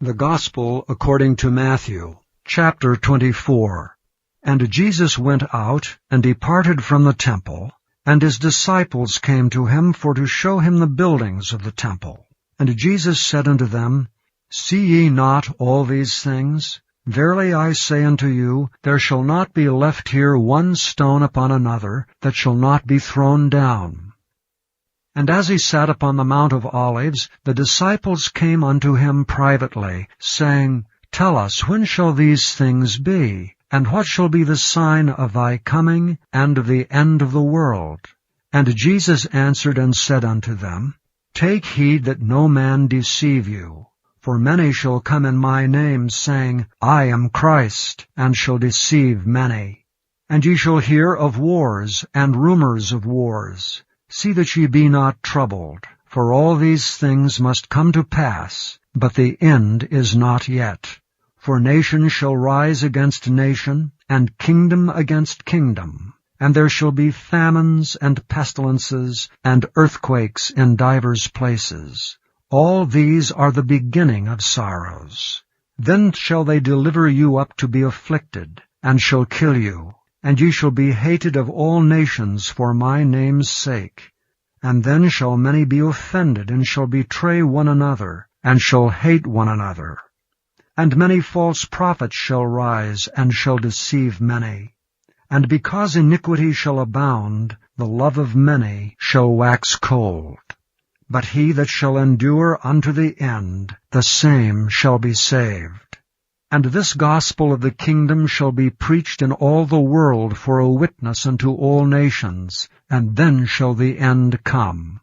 The Gospel according to Matthew, chapter 24. And Jesus went out, and departed from the temple, and his disciples came to him for to show him the buildings of the temple. And Jesus said unto them, See ye not all these things? Verily I say unto you, there shall not be left here one stone upon another, that shall not be thrown down. And as he sat upon the Mount of Olives, the disciples came unto him privately, saying, Tell us, when shall these things be? And what shall be the sign of thy coming, and of the end of the world? And Jesus answered and said unto them, Take heed that no man deceive you. For many shall come in my name, saying, I am Christ, and shall deceive many. And ye shall hear of wars, and rumors of wars. See that ye be not troubled, for all these things must come to pass, but the end is not yet. For nation shall rise against nation, and kingdom against kingdom. And there shall be famines and pestilences, and earthquakes in divers places. All these are the beginning of sorrows. Then shall they deliver you up to be afflicted, and shall kill you. And ye shall be hated of all nations for my name's sake. And then shall many be offended, and shall betray one another, and shall hate one another. And many false prophets shall rise, and shall deceive many. And because iniquity shall abound, the love of many shall wax cold. But he that shall endure unto the end, the same shall be saved. And this gospel of the kingdom shall be preached in all the world for a witness unto all nations, and then shall the end come.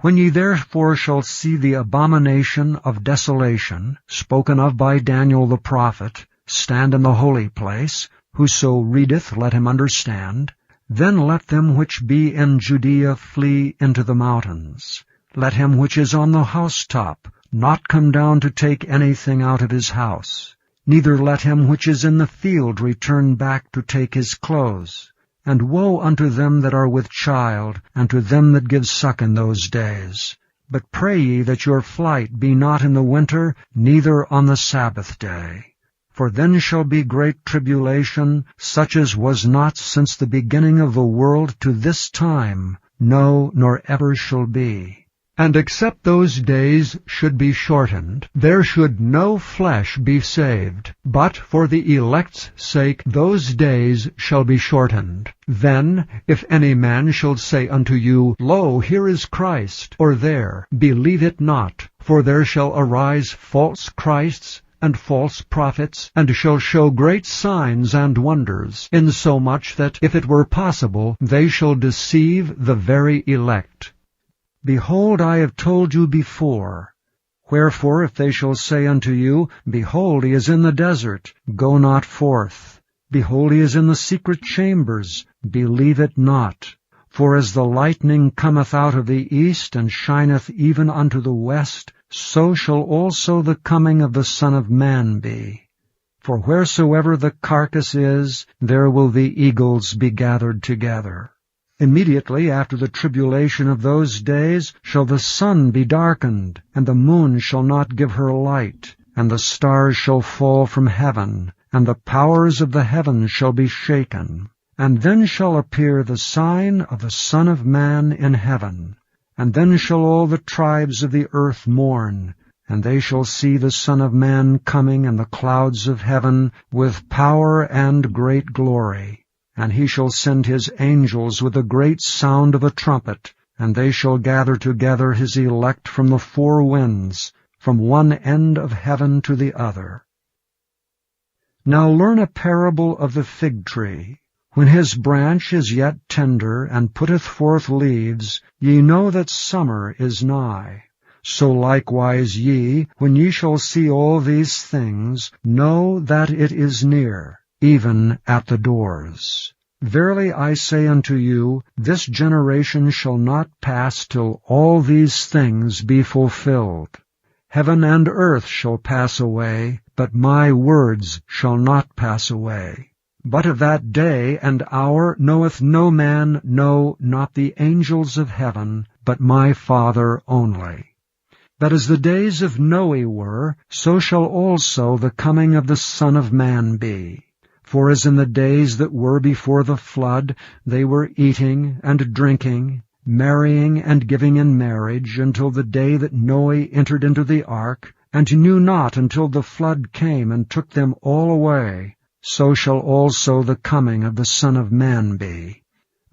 When ye therefore shall see the abomination of desolation, spoken of by Daniel the prophet, stand in the holy place, whoso readeth, let him understand, then let them which be in Judea flee into the mountains. Let him which is on the housetop not come down to take anything out of his house. Neither let him which is in the field return back to take his clothes. And woe unto them that are with child, and to them that give suck in those days. But pray ye that your flight be not in the winter, neither on the Sabbath day. For then shall be great tribulation, such as was not since the beginning of the world to this time, no, nor ever shall be. And except those days should be shortened, there should no flesh be saved. But for the elect's sake those days shall be shortened. Then, if any man shall say unto you, Lo, here is Christ, or there, believe it not. For there shall arise false Christs, and false prophets, and shall show great signs and wonders, insomuch that, if it were possible, they shall deceive the very elect. Behold, I have told you before. Wherefore, if they shall say unto you, Behold, he is in the desert, go not forth. Behold, he is in the secret chambers, believe it not. For as the lightning cometh out of the east, and shineth even unto the west, so shall also the coming of the Son of Man be. For wheresoever the carcass is, there will the eagles be gathered together. Immediately after the tribulation of those days shall the sun be darkened, and the moon shall not give her light, and the stars shall fall from heaven, and the powers of the heavens shall be shaken. And then shall appear the sign of the Son of Man in heaven. And then shall all the tribes of the earth mourn, and they shall see the Son of Man coming in the clouds of heaven with power and great glory. And he shall send his angels with a great sound of a trumpet, and they shall gather together his elect from the four winds, from one end of heaven to the other. Now learn a parable of the fig tree. When his branch is yet tender, and putteth forth leaves, ye know that summer is nigh. So likewise ye, when ye shall see all these things, know that it is near, even at the doors. Verily I say unto you, this generation shall not pass till all these things be fulfilled. Heaven and earth shall pass away, but my words shall not pass away. But of that day and hour knoweth no man, no, not the angels of heaven, but my Father only. that as the days of Noe were, so shall also the coming of the Son of Man be. For as in the days that were before the flood, they were eating and drinking, marrying and giving in marriage, until the day that Noe entered into the ark, and knew not until the flood came and took them all away, so shall also the coming of the Son of Man be.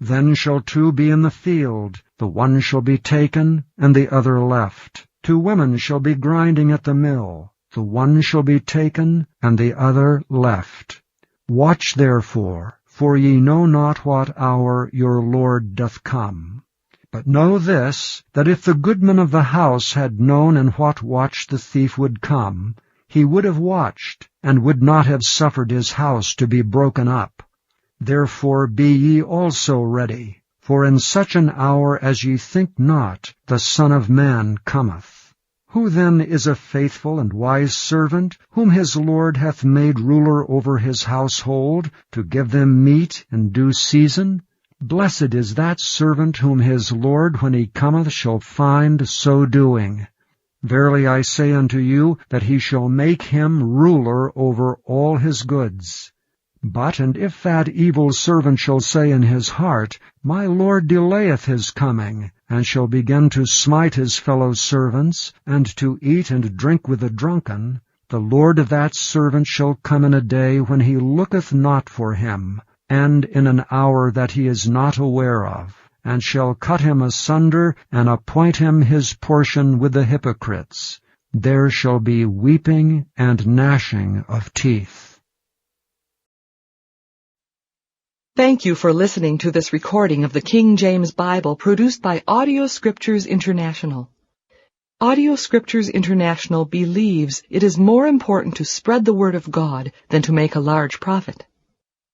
Then shall two be in the field, the one shall be taken, and the other left. 2 women shall be grinding at the mill, the one shall be taken, and the other left. Watch therefore, for ye know not what hour your Lord doth come. But know this, that if the goodman of the house had known in what watch the thief would come, he would have watched, and would not have suffered his house to be broken up. Therefore be ye also ready, for in such an hour as ye think not, the Son of Man cometh. Who then is a faithful and wise servant, whom his Lord hath made ruler over his household, to give them meat in due season? Blessed is that servant whom his Lord, when he cometh, shall find so doing. Verily I say unto you, that he shall make him ruler over all his goods. But, and if that evil servant shall say in his heart, My Lord delayeth his coming, and shall begin to smite his fellow servants, and to eat and drink with the drunken, the Lord of that servant shall come in a day when he looketh not for him, and in an hour that he is not aware of, and shall cut him asunder, and appoint him his portion with the hypocrites. There shall be weeping and gnashing of teeth. Thank you for listening to this recording of the King James Bible produced by Audio Scriptures International. Audio Scriptures International believes it is more important to spread the Word of God than to make a large profit.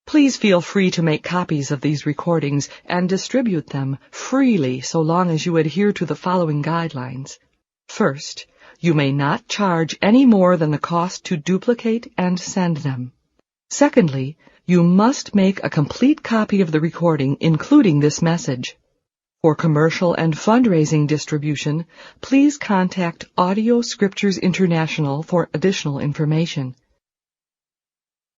Please feel free to make copies of these recordings and distribute them freely so long as you adhere to the following guidelines. First, you may not charge any more than the cost to duplicate and send them. Secondly, you must make a complete copy of the recording, including this message. For commercial and fundraising distribution, please contact Audio Scriptures International for additional information.